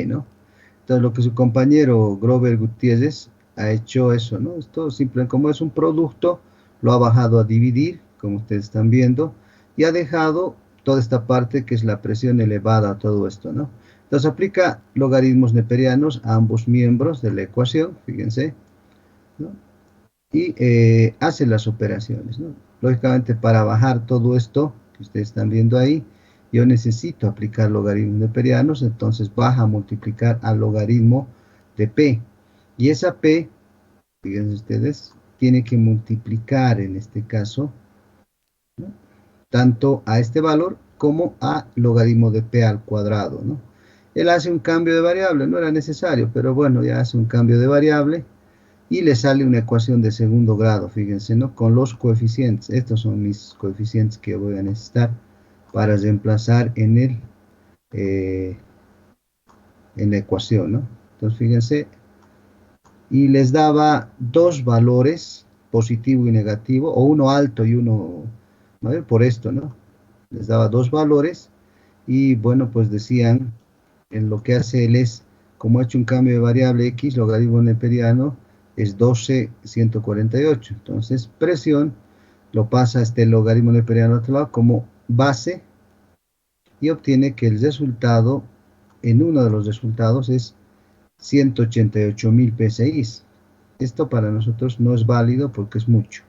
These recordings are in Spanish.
¿no? Entonces, lo que su compañero Grover Gutiérrez ha hecho eso, ¿no? Esto simplemente, como es un producto, lo ha bajado a dividir, como ustedes están viendo, y ha dejado toda esta parte que es la presión elevada a todo esto, ¿no? Entonces, aplica logaritmos neperianos a ambos miembros de la ecuación, fíjense, ¿no? Y hace las operaciones, ¿no? Lógicamente, para bajar todo esto que ustedes están viendo ahí, yo necesito aplicar logaritmos neperianos, entonces baja a multiplicar al logaritmo de P. Y esa P, fíjense ustedes, tiene que multiplicar en este caso, ¿no? Tanto a este valor como a logaritmo de P al cuadrado, ¿no? Él hace un cambio de variable, no era necesario, pero bueno, ya hace un cambio de variable y le sale una ecuación de segundo grado, fíjense, ¿no? Con los coeficientes. Estos son mis coeficientes que voy a necesitar para reemplazar eh, en la ecuación, ¿no? Entonces, fíjense, y les daba dos valores, positivo y negativo, o uno alto y uno, a ver, por esto, ¿no? Les daba dos valores y bueno, pues decían, en lo que hace él es, como ha hecho un cambio de variable x, logaritmo neperiano, es 12,148. Entonces, presión lo pasa a este logaritmo neperiano a otro lado como base y obtiene que el resultado, en uno de los resultados, es 188.000 psi. Esto para nosotros no es válido porque es mucho.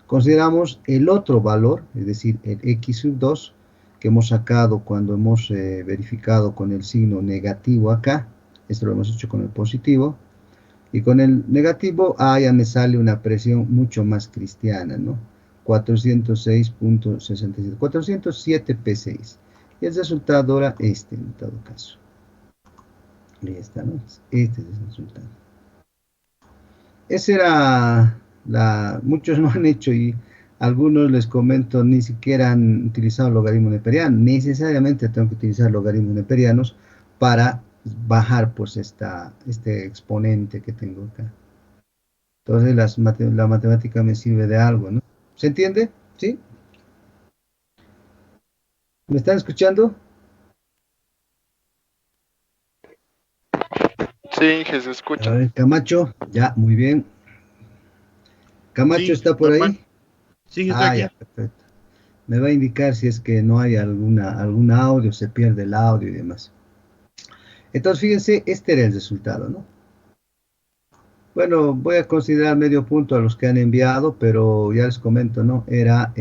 Consideramos el otro valor, es decir, el x sub 2, que hemos sacado cuando hemos verificado con el signo negativo acá. Esto lo hemos hecho con el positivo. Y con el negativo, ya me sale una presión mucho más cristiana, ¿no? 406.67, 407 P6. Y el resultado era este, en todo caso. Ahí está, ¿no? Este es el resultado. Esa era muchos no han hecho y algunos les comento ni siquiera han utilizado logaritmo neperiano. Necesariamente tengo que utilizar logaritmos neperianos para bajar pues este exponente que tengo acá. Entonces la matemática me sirve de algo, ¿no? ¿Se entiende? ¿Sí? ¿Me están escuchando? Sí, Inge, se A escucha. ver, Camacho, ya, muy bien. Camacho Sí, está por normal. ahí. Sí, está Ah, aquí. ya, perfecto. Me va a indicar si es que no hay algún audio, se pierde el audio y demás. Entonces, fíjense, este era el resultado, ¿no? Bueno, voy a considerar medio punto a los que han enviado, pero ya les comento, ¿no? Era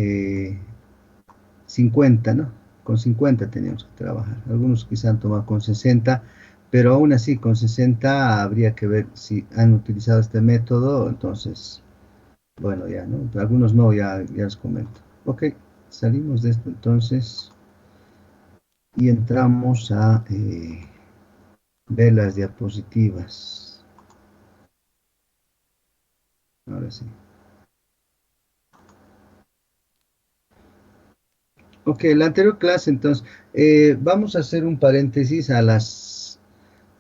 50, ¿no? Con 50 teníamos que trabajar. Algunos quizás han tomado con 60, pero aún así con 60 habría que ver si han utilizado este método. Entonces, bueno, ya, ¿no? Algunos no, ya les comento. Ok, salimos de esto entonces y entramos a ver las diapositivas. Ahora sí. Ok, la anterior clase, entonces, vamos a hacer un paréntesis a las...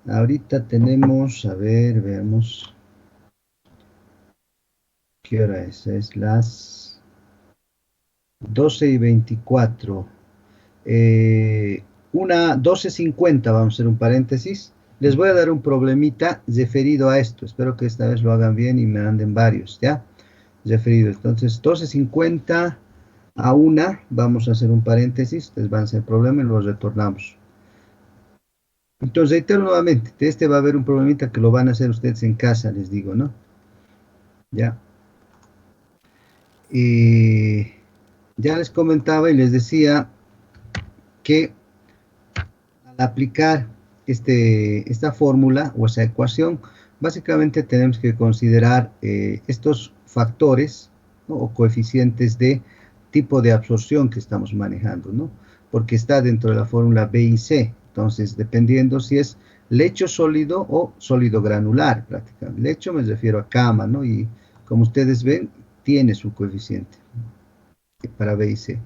Ahorita tenemos, a ver, veamos, ¿qué hora es? Es las 12:24. Eh, una 12:50, vamos a hacer un paréntesis. Les voy a dar un problemita referido a esto. Espero que esta vez lo hagan bien y me manden varios, ¿ya? Referido. Entonces, 12:50 a una, vamos a hacer un paréntesis. Ustedes van a hacer problema y los retornamos. Entonces, reitero nuevamente, de este va a haber un problemita que lo van a hacer ustedes en casa, les digo, ¿no? Ya. Ya les comentaba y les decía que al aplicar esta fórmula o esa ecuación, básicamente tenemos que considerar estos factores, ¿no? O coeficientes de tipo de absorción que estamos manejando, ¿no? Porque está dentro de la fórmula B y C. Entonces, dependiendo si es lecho sólido o sólido granular, prácticamente. Lecho me refiero a cama, ¿no? Y como ustedes ven, tiene su coeficiente para B y C.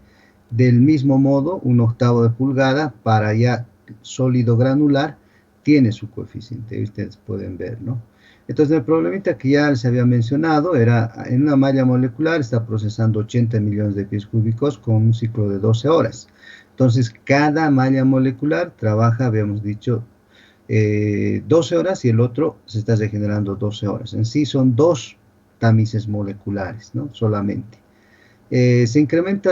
Del mismo modo, un octavo de pulgada para ya sólido granular tiene su coeficiente, ustedes pueden ver, ¿no? Entonces, el problemita que ya les había mencionado era, en una malla molecular está procesando 80 millones de pies cúbicos con un ciclo de 12 horas. Entonces, cada malla molecular trabaja, habíamos dicho, 12 horas y el otro se está regenerando 12 horas. En sí son dos tamices moleculares, ¿no? Solamente. Se incrementa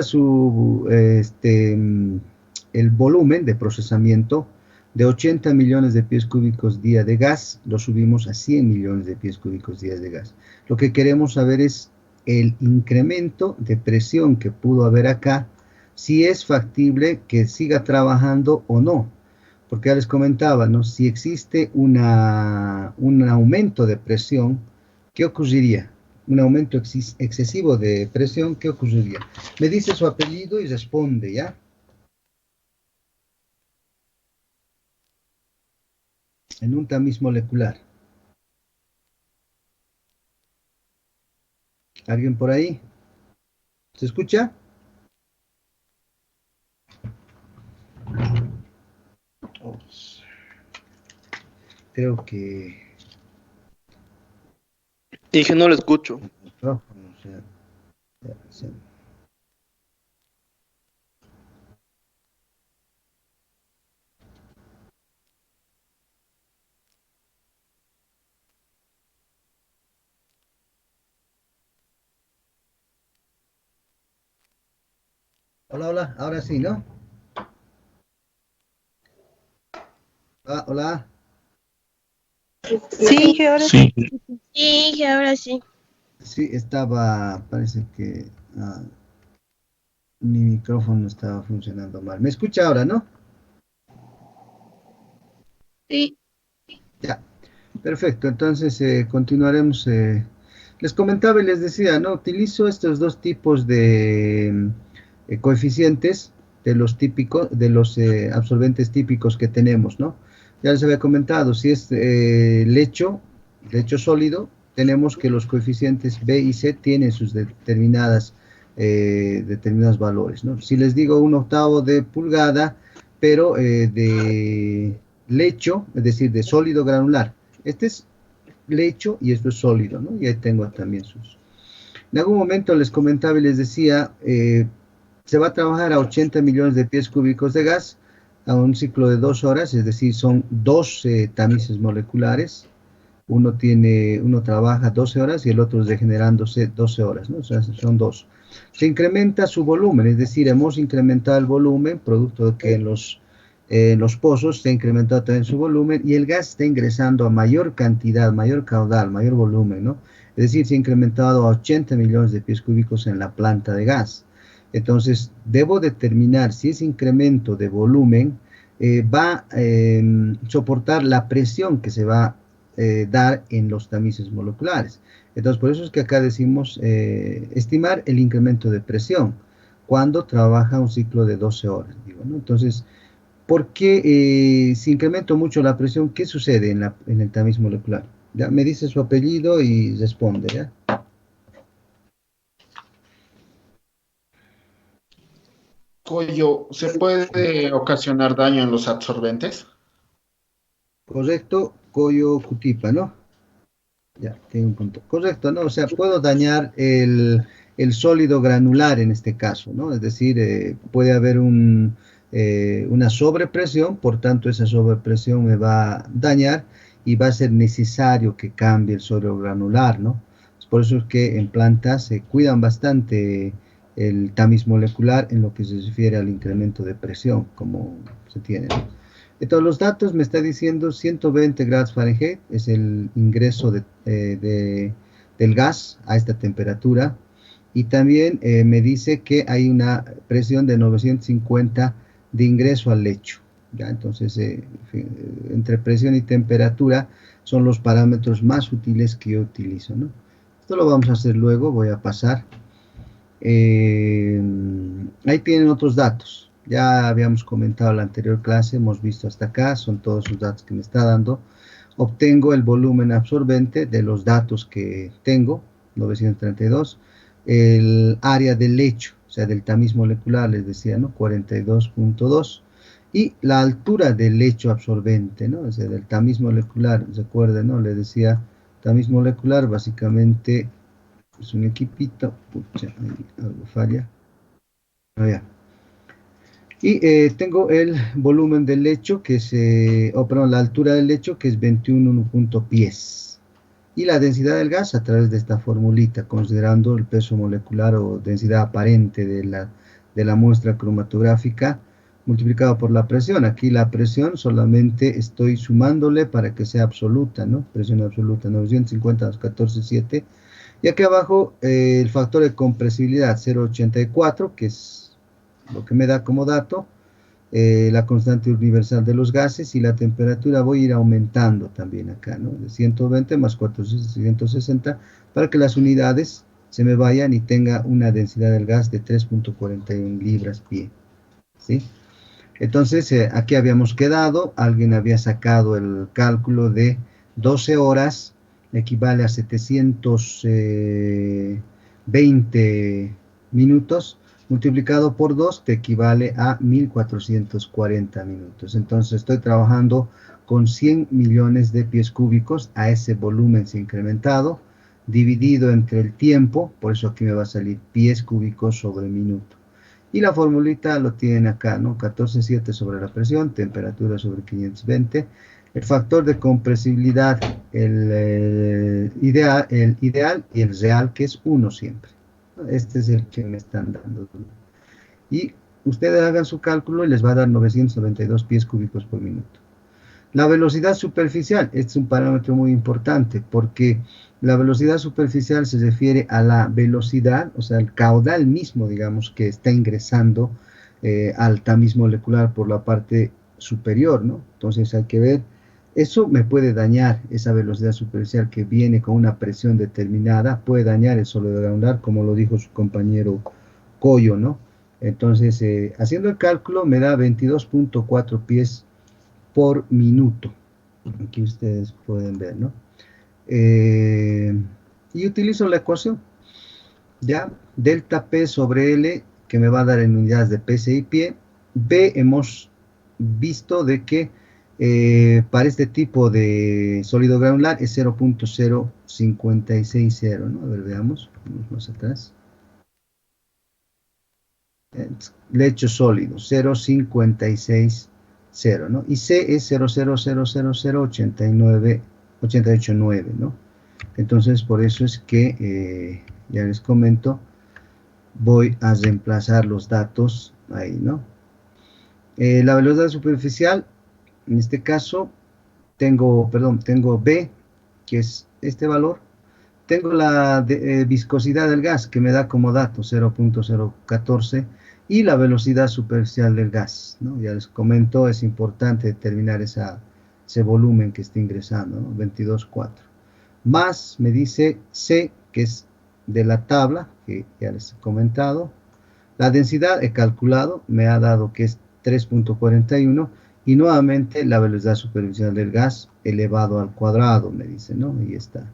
el volumen de procesamiento de 80 millones de pies cúbicos día de gas, lo subimos a 100 millones de pies cúbicos día de gas. Lo que queremos saber es el incremento de presión que pudo haber acá, si es factible que siga trabajando o no. Porque ya les comentaba, ¿no? Si existe un aumento de presión, ¿qué ocurriría? Un aumento excesivo de presión, ¿qué ocurriría? Me dice su apellido y responde, ¿ya? En un tamiz molecular. ¿Alguien por ahí? ¿Se escucha? Oh, creo que... Dije, no lo escucho. micrófono, o sea, ya. Hola, hola, ahora sí, ¿no? Ah, hola. Sí, que ahora Sí, sí, que ahora sí. Sí, parece que mi micrófono estaba funcionando mal. ¿Me escucha ahora, no? Sí, Ya, perfecto. Entonces continuaremos. Les comentaba y les decía, ¿no? Utilizo estos dos tipos de coeficientes de los típicos, de los absorbentes típicos que tenemos, ¿no? Ya les había comentado, si es lecho sólido, tenemos que los coeficientes B y C tienen sus determinados valores, ¿no? Si les digo 1/8 de pulgada, pero de lecho, es decir, de sólido granular. Este es lecho y esto es sólido, ¿no? Y ahí tengo también sus... En algún momento les comentaba y les decía, se va a trabajar a 80 millones de pies cúbicos de gas a un ciclo de 2 horas, es decir, son dos tamices moleculares. Uno trabaja 12 horas y el otro es regenerándose 12 horas, ¿no? O sea, son dos. Se incrementa su volumen, es decir, hemos incrementado el volumen, producto de que en los pozos se ha incrementado también su volumen y el gas está ingresando a mayor cantidad, mayor caudal, mayor volumen, ¿no? Es decir, se ha incrementado a 80 millones de pies cúbicos en la planta de gas. Entonces, debo determinar si ese incremento de volumen va a soportar la presión que se va a dar en los tamices moleculares. Entonces, por eso es que acá decimos estimar el incremento de presión cuando trabaja un ciclo de 12 horas. Digo, ¿no? Entonces, ¿por qué si incremento mucho la presión, qué sucede en el tamiz molecular? Ya me dice su apellido y responde, ¿ya? Coyo, ¿se puede ocasionar daño en los absorbentes? Correcto, Coyo Cutipa, ¿no? Ya, tengo un punto. Correcto, ¿no? O sea, puedo dañar el sólido granular en este caso, ¿no? Es decir, puede haber una sobrepresión, por tanto esa sobrepresión me va a dañar y va a ser necesario que cambie el sólido granular, ¿no? Por eso es que en plantas se cuidan bastante el tamiz molecular en lo que se refiere al incremento de presión, como se tiene, ¿no? Entonces los datos me está diciendo 120 grados Fahrenheit es el ingreso del gas a esta temperatura y también me dice que hay una presión de 950 de ingreso al lecho. ¿Ya? Entonces entre presión y temperatura son los parámetros más útiles que yo utilizo, ¿no? Esto lo vamos a hacer luego, voy a pasar. Ahí tienen otros datos. Ya habíamos comentado en la anterior clase, hemos visto hasta acá, son todos los datos que me está dando. Obtengo el volumen absorbente de los datos que tengo, 932, el área del lecho, o sea, del tamiz molecular, les decía, ¿no? 42.2, y la altura del lecho absorbente, ¿no? O sea, del tamiz molecular, recuerden, ¿no? Les decía, tamiz molecular básicamente es un equipito, pucha, ahí algo falla. Ah, ya. Y tengo el volumen del lecho, que es, perdón, la altura del lecho, que es 21 pies. Y la densidad del gas a través de esta formulita, considerando el peso molecular o densidad aparente de la muestra cromatográfica multiplicado por la presión. Aquí la presión solamente estoy sumándole para que sea absoluta, ¿no? Presión absoluta, 950 a 14,7. Y aquí abajo el factor de compresibilidad, 0,84, que es lo que me da como dato, la constante universal de los gases, y la temperatura voy a ir aumentando también acá, ¿no? De 120 más 460 para que las unidades se me vayan y tenga una densidad del gas de 3,41 libras pie, ¿sí? Entonces, aquí habíamos quedado, alguien había sacado el cálculo de 12 horas, equivale a 720 minutos, multiplicado por 2 te equivale a 1440 minutos. Entonces, estoy trabajando con 100 millones de pies cúbicos a ese volumen incrementado, dividido entre el tiempo, por eso aquí me va a salir pies cúbicos sobre minuto. Y la formulita lo tienen acá, ¿no? 14,7 sobre la presión, temperatura sobre 520. El factor de compresibilidad, el ideal y el real, que es 1 siempre. Este es el que me están dando. Y ustedes hagan su cálculo y les va a dar 992 pies cúbicos por minuto. La velocidad superficial, este es un parámetro muy importante porque la velocidad superficial se refiere a la velocidad, o sea, el caudal mismo, digamos, que está ingresando al tamiz molecular por la parte superior, ¿no? Entonces hay que ver, eso me puede dañar, esa velocidad superficial que viene con una presión determinada, puede dañar el sólido granular, como lo dijo su compañero Coyo, ¿no? Entonces, haciendo el cálculo me da 22,4 pies por minuto. Aquí ustedes pueden ver, ¿no? Y utilizo la ecuación, ¿ya? Delta P sobre L, que me va a dar en unidades de PSI pie. B, hemos visto de que para este tipo de sólido granular es 0,0560, ¿no? A ver, veamos, vamos más atrás. Lecho sólido, 0,560, ¿no? Y C es 0,0000088,9, ¿no? Entonces, por eso es que, ya les comento, voy a reemplazar los datos ahí, ¿no? La velocidad superficial, en este caso, tengo B, que es este valor. Tengo la viscosidad del gas, que me da como dato 0,014, y la velocidad superficial del gas, ¿no? Ya les comento, es importante determinar ese volumen que está ingresando, ¿no? 22,4. Más me dice C, que es de la tabla, que ya les he comentado. La densidad he calculado, me ha dado que es 3,41, y nuevamente la velocidad superficial del gas elevado al cuadrado, me dice, ¿no? Y está.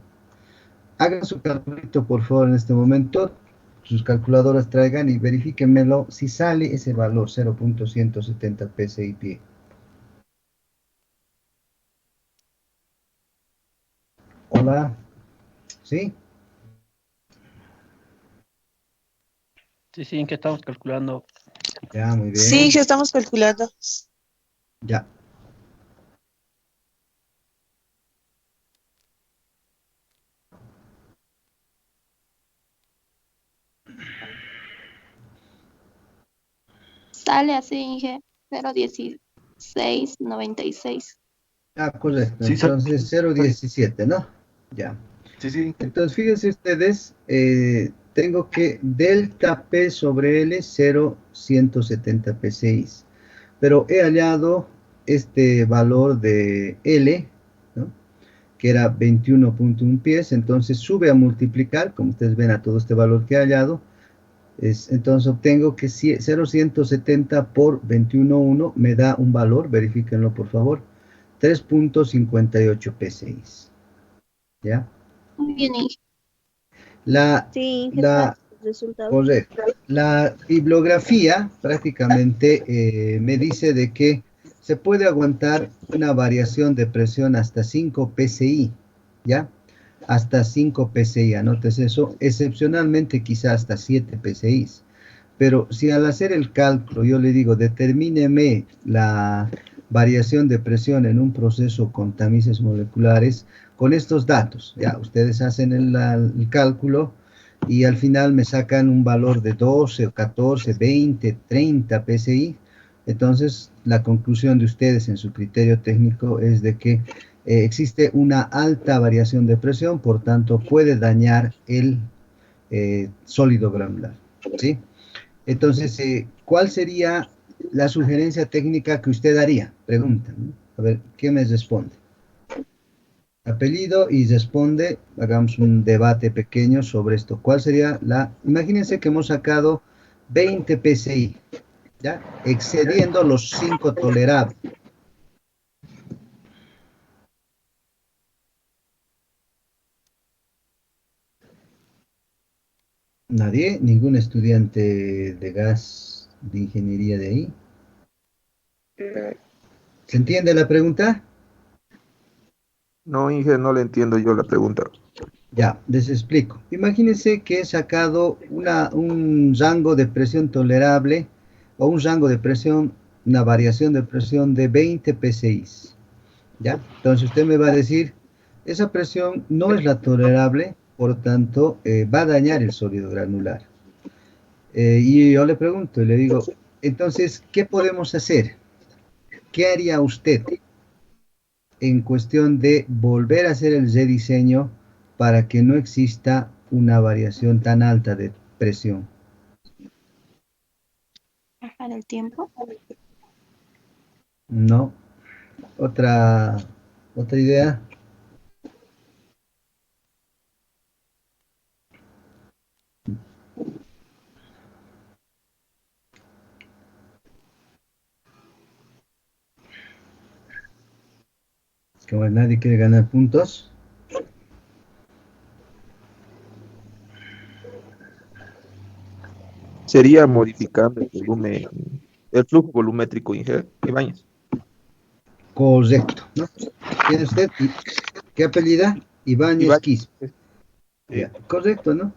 Hagan su calculito, por favor, en este momento. Sus calculadoras traigan y verifíquenmelo si sale ese valor, 0,170 PSI pie. Hola. ¿Sí? Sí, sí, ¿en qué estamos calculando? Ya, muy bien. Sí, ya estamos calculando. Ya. Sale así, Inge, 01696. Ah, correcto. Sí, Entonces, 0,17, ¿no? Ya. sí. Entonces, fíjense ustedes, tengo que delta P sobre L 0,170 P6. Pero he hallado este valor de L, ¿no? Que era 21,1 pies. Entonces sube a multiplicar, como ustedes ven, a todo este valor que he hallado. Entonces obtengo que 0,170 por 21,1 me da un valor, verifíquenlo por favor, 3,58 P6. ¿Ya? Muy bien, Inge. Sí, está el resultado. Correcto. La bibliografía prácticamente me dice de que se puede aguantar una variación de presión hasta 5 PSI, ¿ya? Hasta 5 PSI, anotes eso, excepcionalmente quizá hasta 7 PSI. pero si al hacer el cálculo yo le digo, determíneme la variación de presión en un proceso con tamices moleculares, con estos datos, ya, ustedes hacen el cálculo y al final me sacan un valor de 12, 14, 20, 30 PSI. Entonces, la conclusión de ustedes en su criterio técnico es de que existe una alta variación de presión, por tanto, puede dañar el sólido granular, ¿sí? Entonces, ¿cuál sería la sugerencia técnica que usted haría? Pregunta, ¿no? A ver, ¿qué me responde? Apellido y responde, hagamos un debate pequeño sobre esto. ¿Cuál sería imagínense que hemos sacado 20 PSI, ¿ya? Excediendo los 5 tolerables. ¿Nadie? ¿Ningún estudiante de gas de ingeniería de ahí? ¿Se entiende la pregunta? No, Inge, no le entiendo yo la pregunta. Ya, les explico. Imagínense que he sacado un rango de presión tolerable o un rango de presión, una variación de presión de 20 PSI. ¿Ya? Entonces usted me va a decir, esa presión no es la tolerable, por tanto, va a dañar el sólido granular. Y yo le pregunto y le digo, entonces, ¿qué podemos hacer? ¿Qué haría usted en cuestión de volver a hacer el rediseño para que no exista una variación tan alta de presión? Bajar el tiempo. No. Otra idea. Como nadie quiere ganar puntos. Sería modificando el volumen, el flujo volumétrico, Inge Ibáñez. Correcto, ¿no? ¿Tiene usted qué apellida? Ibáñez Quispe. Sí. Ya, correcto, ¿no?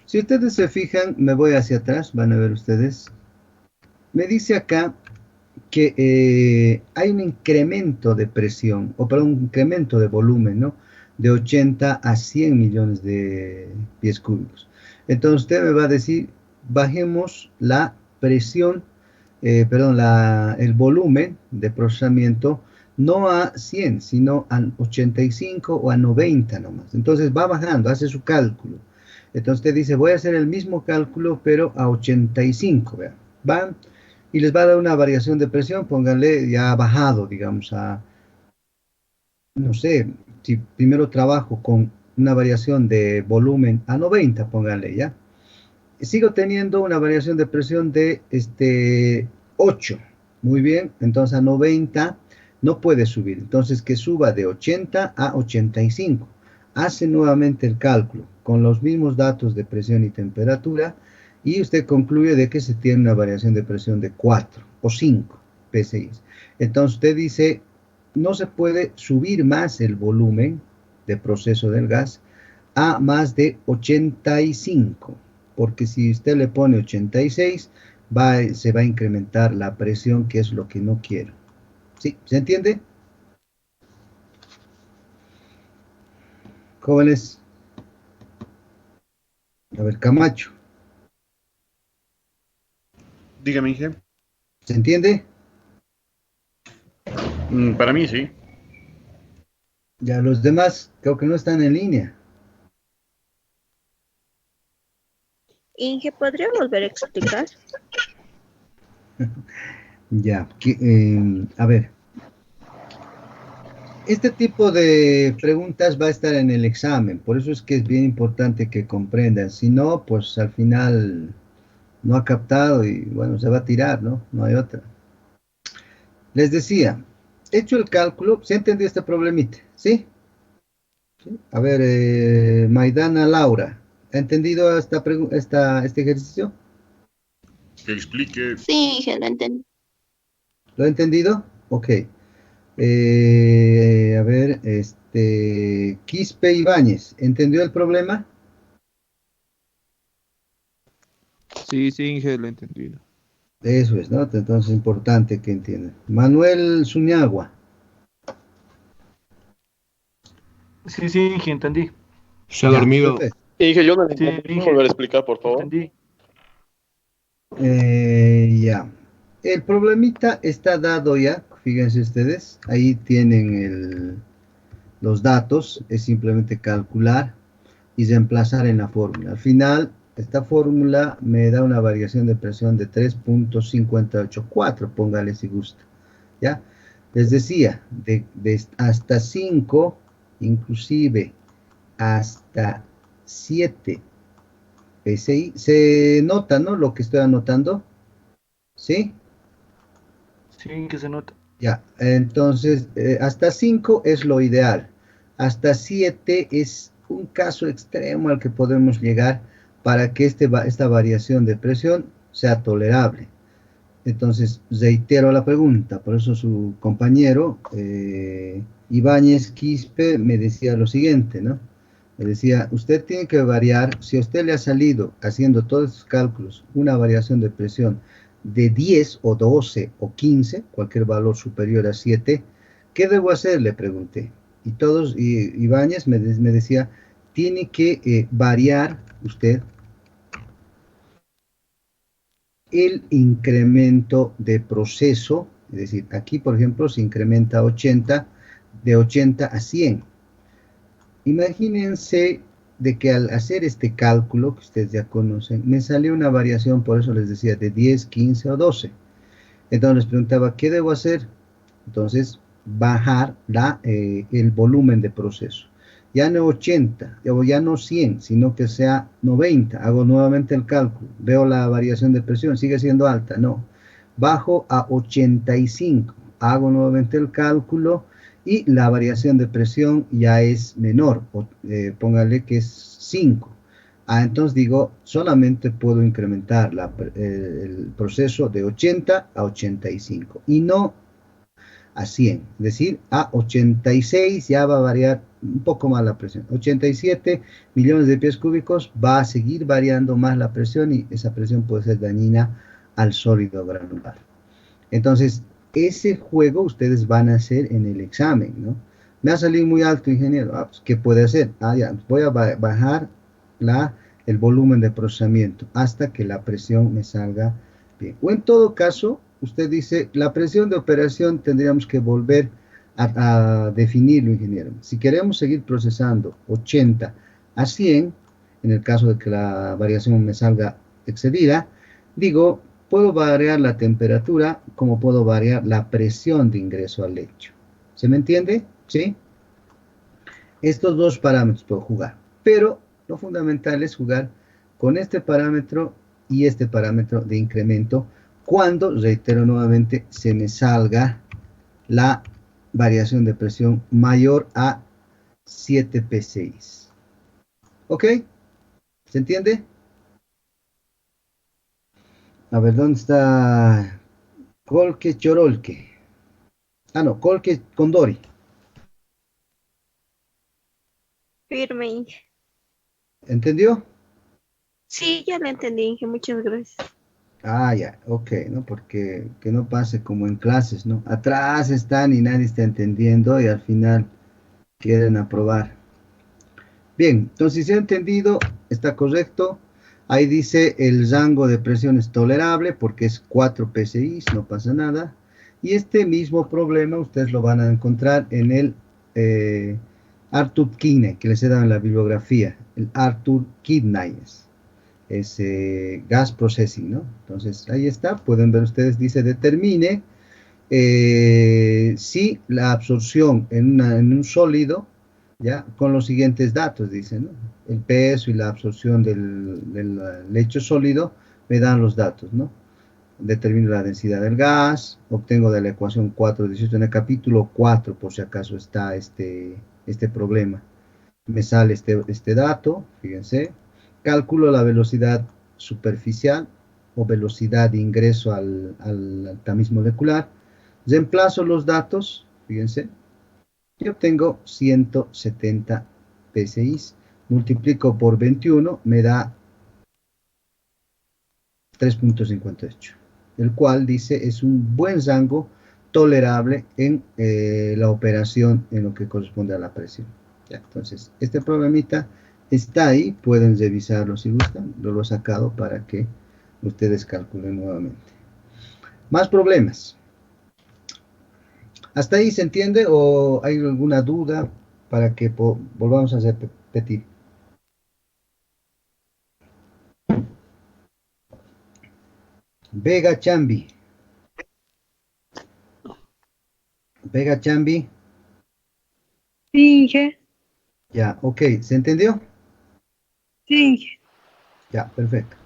Si ustedes se fijan, me voy hacia atrás, van a ver ustedes. Me dice acá que hay un incremento de presión, o perdón, un incremento de volumen, ¿no? De 80 a 100 millones de pies cúbicos. Entonces usted me va a decir, bajemos la presión, el volumen de procesamiento, no a 100, sino a 85 o a 90 nomás. Entonces va bajando, hace su cálculo. Entonces usted dice, voy a hacer el mismo cálculo, pero a 85, vean. Van y les va a dar una variación de presión, pónganle ya bajado, digamos, no sé, si primero trabajo con una variación de volumen a 90, pónganle ya. Sigo teniendo una variación de presión de 8. Muy bien, entonces a 90 no puede subir. Entonces que suba de 80 a 85. Hace nuevamente el cálculo con los mismos datos de presión y temperatura y usted concluye de que se tiene una variación de presión de 4 o 5 PSI. Entonces usted dice, no se puede subir más el volumen de proceso del gas a más de 85, porque si usted le pone 86, se va a incrementar la presión, que es lo que no quiero. ¿Sí? ¿Se entiende? Jóvenes. A ver, Camacho. Dígame, Inge. ¿Se entiende? Para mí sí. Ya los demás creo que no están en línea. Inge, ¿podría volver a explicar? Ya, a ver. Este tipo de preguntas va a estar en el examen, por eso es que es bien importante que comprendan. Si no, pues al final no ha captado y bueno, se va a tirar, ¿no? No hay otra. Les decía, hecho el cálculo, ¿se entendió este problemita? ¿Sí? ¿Sí? A ver, Maidana Laura, ¿ha entendido este ejercicio? Que explique. Sí, Inge, lo entendí. ¿Lo ha entendido? Ok. A ver, Quispe Ibáñez, ¿entendió el problema? Sí, sí, Inge, lo he entendido. Eso es, ¿no? Entonces es importante que entiendan. Manuel Zuñagua. Sí, sí, Inge, entendí. Se ha Ya, dormido. perfecto. Inge, yo no lo Sí, entendí. ¿Puedo Inge, volver a explicar, por favor? entendí. Ya. El problemita está dado ya, fíjense ustedes. Ahí tienen los datos, es simplemente calcular y reemplazar en la fórmula. Al final, esta fórmula me da una variación de presión de 3,584, póngale si gusta. ¿Ya? Les decía, de hasta 5, inclusive hasta 7 PSI. Se nota, ¿no? Lo que estoy anotando. ¿Sí? Sí, que se nota. Ya, entonces hasta 5 es lo ideal. Hasta 7 es un caso extremo al que podemos llegar para que esta variación de presión sea tolerable. Entonces, reitero la pregunta, por eso su compañero Ibáñez Quispe me decía lo siguiente, ¿no? Me decía, usted tiene que variar, si a usted le ha salido haciendo todos esos cálculos, una variación de presión de 10 o 12 o 15, cualquier valor superior a 7, ¿qué debo hacer? Le pregunté. Y Ibáñez me decía, tiene que variar usted el incremento de proceso, es decir, aquí por ejemplo se incrementa a 80, de 80 a 100. Imagínense de que al hacer este cálculo, que ustedes ya conocen, me salió una variación, por eso les decía, de 10, 15 o 12. Entonces les preguntaba, ¿qué debo hacer? Entonces, bajar el volumen de proceso. Ya no 80, o ya no 100, sino que sea 90. Hago nuevamente el cálculo, veo la variación de presión, sigue siendo alta, no. Bajo a 85, hago nuevamente el cálculo y la variación de presión ya es menor, póngale que es 5. Entonces digo, solamente puedo incrementar el proceso de 80 a 85 y no a 100, es decir, a 86 ya va a variar un poco más la presión. 87 millones de pies cúbicos va a seguir variando más la presión y esa presión puede ser dañina al sólido granular. Entonces, ese juego ustedes van a hacer en el examen, ¿no? Me ha salido muy alto, ingeniero. Pues, ¿qué puede hacer? Ya, voy a bajar el volumen de procesamiento hasta que la presión me salga bien. O en todo caso, usted dice, la presión de operación tendríamos que volver a definirlo, ingeniero. Si queremos seguir procesando 80 a 100, en el caso de que la variación me salga excedida, digo, puedo variar la temperatura como puedo variar la presión de ingreso al lecho. ¿Se me entiende? ¿Sí? Estos dos parámetros puedo jugar, pero lo fundamental es jugar con este parámetro y este parámetro de incremento cuando, reitero nuevamente, se me salga la variación de presión mayor a 7 PSI. ¿Ok? ¿Se entiende? A ver, ¿dónde está Colque Chorolque? No, Colque Condori. Firme, Inge. ¿Entendió? Sí, ya lo entendí, Inge. Muchas gracias. Ya, ok, ¿no? Porque que no pase como en clases, ¿no? Atrás están y nadie está entendiendo y al final quieren aprobar. Bien, entonces si ha entendido, está correcto. Ahí dice el rango de presión es tolerable porque es 4 PSI, no pasa nada. Y este mismo problema ustedes lo van a encontrar en el Arthur Kidney, que les he dado en la bibliografía. El Arthur Kidney es gas processing, ¿no? Entonces ahí está, pueden ver ustedes, dice determine si la absorción en un sólido, ya, con los siguientes datos, dice, ¿no? El peso y la absorción del lecho sólido me dan los datos, ¿no? Determino la densidad del gas, obtengo de la ecuación 4,18 en el capítulo 4, por si acaso está este problema. Me sale este dato, fíjense, calculo la velocidad superficial o velocidad de ingreso al tamiz molecular, reemplazo los datos, fíjense, y obtengo 170 PSI, multiplico por 21, me da 3.58, el cual dice es un buen rango tolerable en la operación en lo que corresponde a la presión. Ya, entonces, este programita está ahí, pueden revisarlo si gustan, lo he sacado para que ustedes calculen nuevamente. Más problemas. ¿Hasta ahí se entiende o hay alguna duda para que volvamos a repetir? Vega Chambi. Vega Chambi. Sí, Inge. Ya, ok, ¿se entendió? Sí, Inge. Ya, perfecto.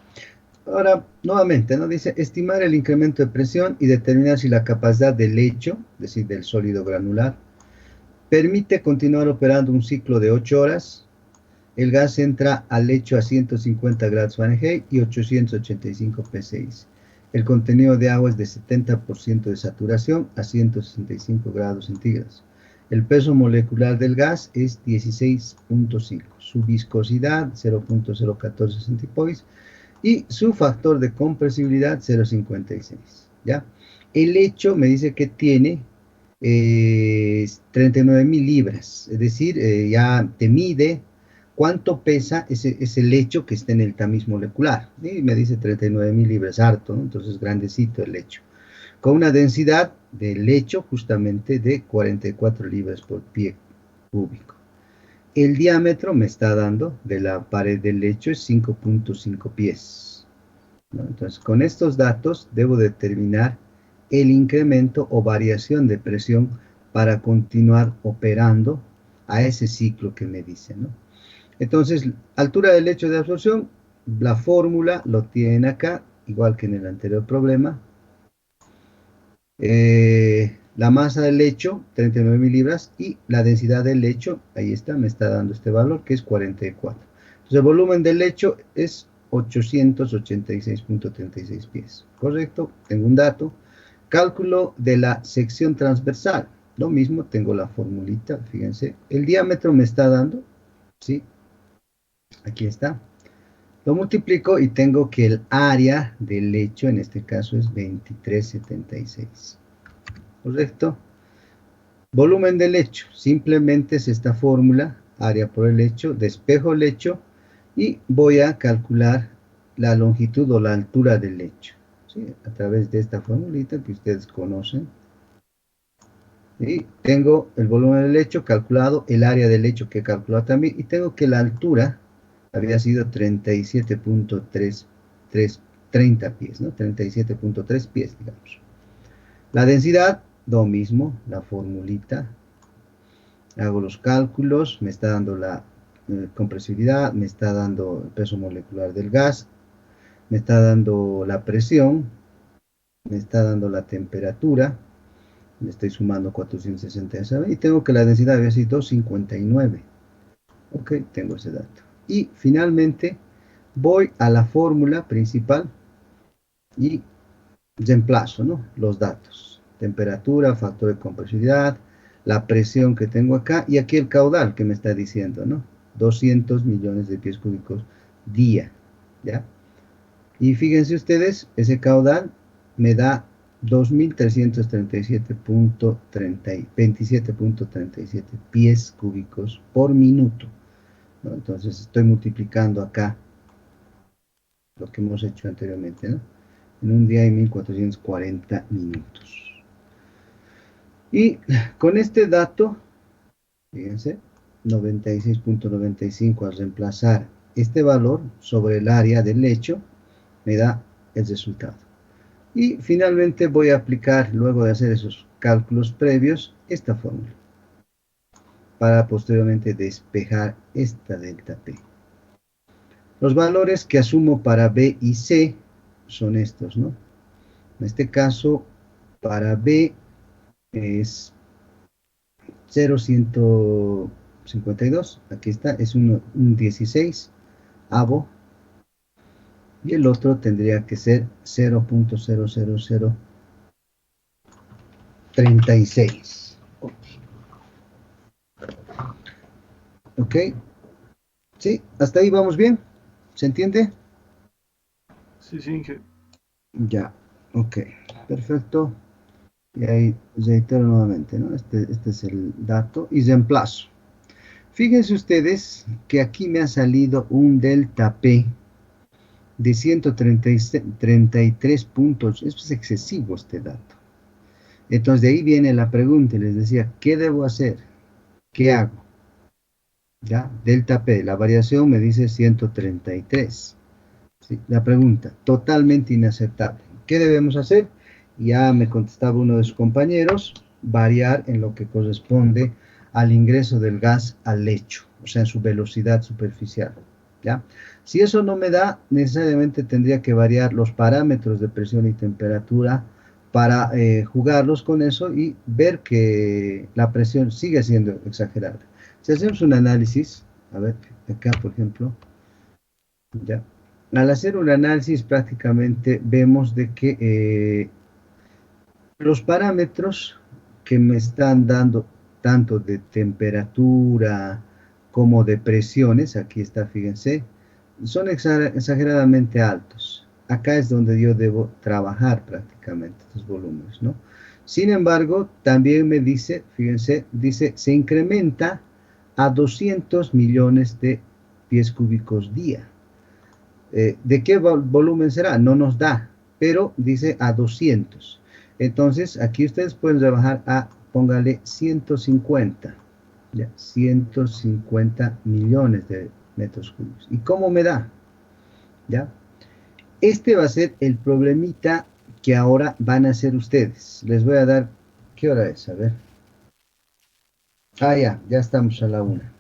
Ahora, nuevamente, ¿no? Dice, estimar el incremento de presión y determinar si la capacidad del lecho, es decir, del sólido granular, permite continuar operando un ciclo de 8 horas. El gas entra al lecho a 150 grados Fahrenheit y 885 psi. El contenido de agua es de 70% de saturación a 165 grados centígrados. El peso molecular del gas es 16.5. Su viscosidad 0.014 centipoise y su factor de compresibilidad 0.56. ¿Ya? El lecho me dice que tiene 39.000 libras, es decir, ya te mide cuánto pesa ese lecho que está en el tamiz molecular. Y me dice 39.000 libras, harto, ¿no? Entonces grandecito el lecho. Con una densidad del lecho justamente de 44 libras por pie cúbico. El diámetro me está dando de la pared del lecho es 5.5 pies. ¿No? Entonces, con estos datos debo determinar el incremento o variación de presión para continuar operando a ese ciclo que me dice, ¿no? Entonces, altura del lecho de absorción, la fórmula lo tienen acá, igual que en el anterior problema. La masa del lecho, 39.000 libras, y la densidad del lecho, ahí está, me está dando este valor, que es 44. Entonces, el volumen del lecho es 886.36 pies. ¿Correcto? Tengo un dato. Cálculo de la sección transversal. Lo mismo, tengo la formulita, fíjense. El diámetro me está dando, ¿sí? Aquí está. Lo multiplico y tengo que el área del lecho, en este caso, es 2376. ¿Correcto? Volumen del lecho. Simplemente es esta fórmula, área por el lecho, despejo el lecho y voy a calcular la longitud o la altura del lecho. ¿Sí? A través de esta formulita que ustedes conocen. Y tengo el volumen del lecho calculado, el área del lecho que he calculado también, y tengo que la altura había sido 37.30 pies, ¿no? 37.3 pies, digamos. La densidad, lo mismo, la formulita. Hago los cálculos, me está dando la compresibilidad, me está dando el peso molecular del gas, me está dando la presión, me está dando la temperatura, le estoy sumando 460 y tengo que la densidad había sido 259. Ok, tengo ese dato. Y finalmente voy a la fórmula principal y reemplazo, ¿no? Los datos. Temperatura, factor de compresibilidad, la presión que tengo acá y aquí el caudal que me está diciendo, ¿no? 200 millones de pies cúbicos día, ¿ya? Y fíjense ustedes, ese caudal me da 2.327.37 pies cúbicos por minuto, ¿no? Entonces estoy multiplicando acá lo que hemos hecho anteriormente, ¿no? En un día hay 1440 minutos. Y con este dato, fíjense, 96.95 al reemplazar este valor sobre el área del lecho, me da el resultado. Y finalmente voy a aplicar, luego de hacer esos cálculos previos, esta fórmula para posteriormente despejar esta delta P. Los valores que asumo para B y C son estos, ¿no? En este caso, para B es 0.152, aquí está, es un 16 avo, y el otro tendría que ser 0.00036. ¿Ok? ¿Sí? ¿Hasta ahí vamos bien? ¿Se entiende? Sí, sí, Inge. Ya, ok, perfecto. Y ahí reitero nuevamente, ¿no? Este es el dato y reemplazo. Fíjense ustedes que aquí me ha salido un delta P de 133 puntos. Esto es excesivo este dato. Entonces de ahí viene la pregunta y les decía, ¿qué debo hacer? ¿Qué hago? ¿Ya? Delta P, la variación me dice 133. ¿Sí? La pregunta, totalmente inaceptable. ¿Qué debemos hacer? Ya me contestaba uno de sus compañeros, variar en lo que corresponde al ingreso del gas al lecho, o sea, en su velocidad superficial. ¿Ya? Si eso no me da, necesariamente tendría que variar los parámetros de presión y temperatura para jugarlos con eso y ver que la presión sigue siendo exagerada. Si hacemos un análisis, a ver, acá por ejemplo, ya, al hacer un análisis prácticamente vemos de que los parámetros que me están dando tanto de temperatura como de presiones, aquí está, fíjense, son exageradamente altos. Acá es donde yo debo trabajar prácticamente estos volúmenes, ¿no? Sin embargo, también me dice, fíjense, dice, se incrementa a 200 millones de pies cúbicos día. ¿De qué volumen será? No nos da, pero dice a 200. Entonces, aquí ustedes pueden rebajar a, póngale 150, ya, 150 millones de metros cúbicos. ¿Y cómo me da? ¿Ya? Este va a ser el problemita que ahora van a hacer ustedes. Les voy a dar, ¿qué hora es? A ver. Ah, ya estamos a la una.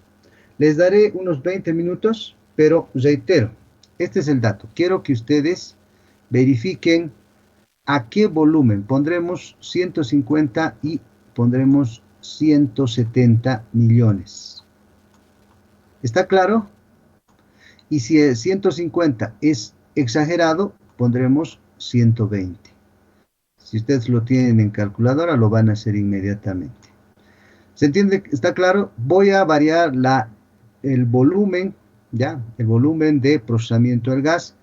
Les daré unos 20 minutos, pero reitero, este es el dato. Quiero que ustedes verifiquen a qué volumen. Pondremos 150 y pondremos 170 millones. ¿Está claro? Y si 150 es exagerado, pondremos 120. Si ustedes lo tienen en calculadora, lo van a hacer inmediatamente. ¿Se entiende? ¿Está claro? Voy a variar el volumen, ¿ya? El volumen de procesamiento del gas.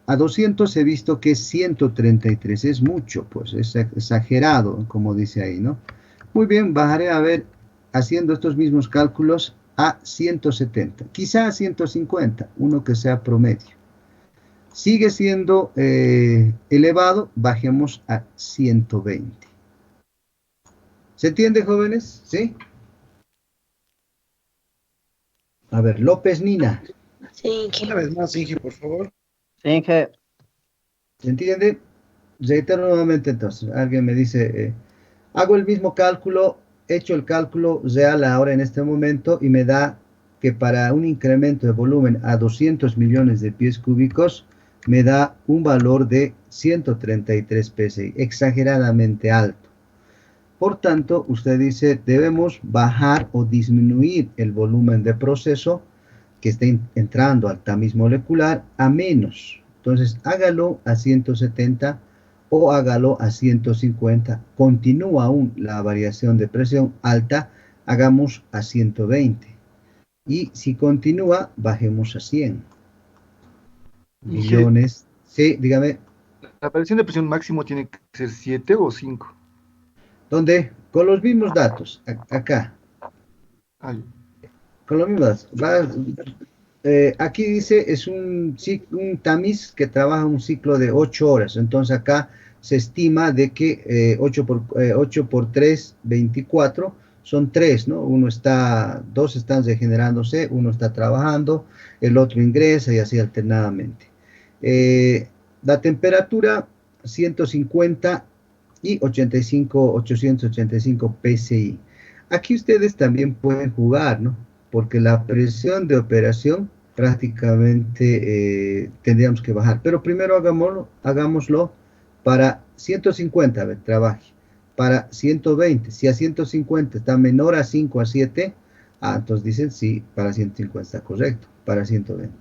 A 200 he visto que es 133, es mucho, pues es exagerado, como dice ahí, ¿no? Muy bien, bajaré a ver, haciendo estos mismos cálculos, a 170, quizá a 150, uno que sea promedio. Sigue siendo elevado, bajemos a 120. ¿Se entiende, jóvenes? ¿Sí? A ver, López Nina, Sí, Una vez más, Inge, por favor. Sí, que ¿se entiende? Reitero nuevamente entonces, alguien me dice, hago el mismo cálculo, hecho el cálculo real ahora en este momento y me da que para un incremento de volumen a 200 millones de pies cúbicos me da un valor de 133 PSI, exageradamente alto. Por tanto, usted dice, debemos bajar o disminuir el volumen de proceso que esté entrando al tamiz molecular a menos. Entonces, hágalo a 170 o hágalo a 150. Continúa aún la variación de presión alta, hagamos a 120. Y si continúa, bajemos a 100 Inge, millones. Sí, dígame, la variación de presión máximo tiene que ser 7 o 5. ¿dónde? Con los mismos datos, acá. Ay, Con los mismos datos. Aquí dice, es un tamiz que trabaja un ciclo de 8 horas. Entonces acá se estima de que 8 por 3, 24, son 3, ¿no? Dos están regenerándose, uno está trabajando, el otro ingresa y así alternadamente. La temperatura 150 y 885 PSI. Aquí ustedes también pueden jugar, ¿no? Porque la presión de operación prácticamente tendríamos que bajar. Pero primero hagámoslo para 150, a ver, trabaje. Para 120, si a 150 está menor a 5 a 7, entonces dicen sí, para 150 está correcto, para 120.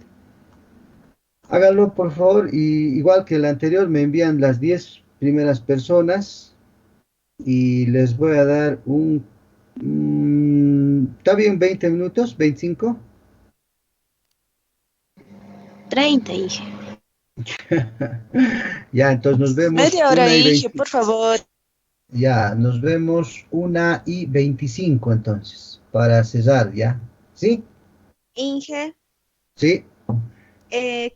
Háganlo por favor y igual que el anterior me envían las 10 primeras personas y les voy a dar ¿está bien 20 minutos? ¿25? 30, Inge. Ya, entonces nos vemos Media hora, 1:20. Inge, por favor. Ya, nos vemos 1:25 entonces, para cesar, ¿ya? ¿Sí? Inge, Sí,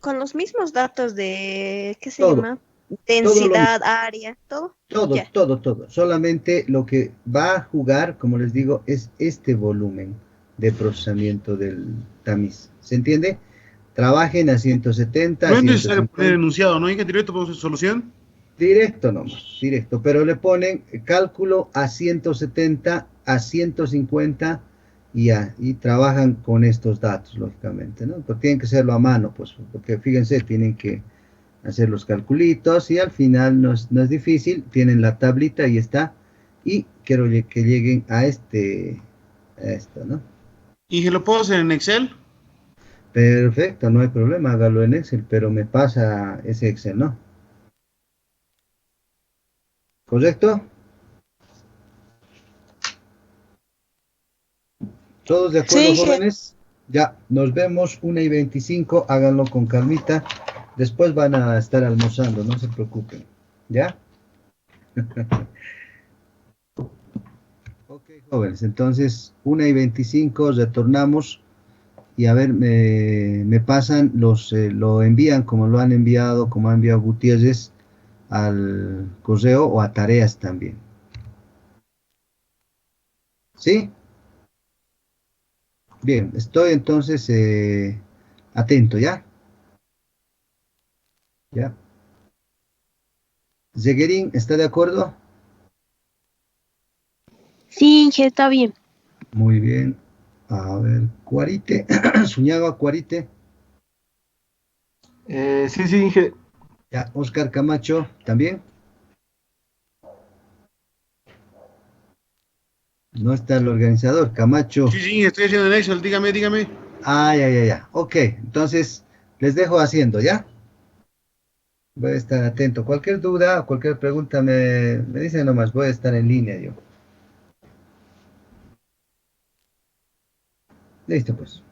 con los mismos datos de, ¿qué se todo, llama? todo lo mismo. Densidad, área, todo. Todo, Ya. todo, todo. Solamente lo que va a jugar, como les digo, es este volumen de procesamiento del tamiz. ¿Se entiende? Trabajen a 170, a No es necesario poner 150. enunciado, ¿no? Inge, directo por solución. Directo nomás, directo. Pero le ponen cálculo a 170, a 150 y trabajan con estos datos, lógicamente, ¿no? Pero tienen que hacerlo a mano, pues, porque fíjense, tienen que hacer los calculitos y al final no es difícil, tienen la tablita y está, y quiero que lleguen a esto, ¿no? Inge, ¿lo puedo hacer en Excel? Perfecto, no hay problema, hágalo en Excel, pero me pasa ese Excel, ¿no? ¿Correcto? ¿Todos de Sí, acuerdo, Inge. jóvenes? Ya, nos vemos 1:25, háganlo con calmita, después van a estar almorzando, no se preocupen, ¿ya? Ok, jóvenes, entonces 1:25 retornamos y a ver, me pasan lo envían como lo han enviado, como ha enviado Gutiérrez al correo o a tareas también. ¿Sí? Bien, estoy entonces atento, ¿ya? ¿Ya? Zeguerín, ¿está de acuerdo? Sí, Inge, está bien. Muy bien. A ver, Cuarite, Suñaga, Cuarite. Sí, sí, Inge. Ya, Oscar Camacho, ¿también? No está el organizador, Camacho. Sí, sí, Inge, estoy haciendo en Excel. Dígame, dígame. Ah, ya, ya, ya. Ok, entonces les dejo haciendo, ¿ya? Voy a estar atento. Cualquier duda, cualquier pregunta me dicen nomás, voy a estar en línea yo. Listo, pues.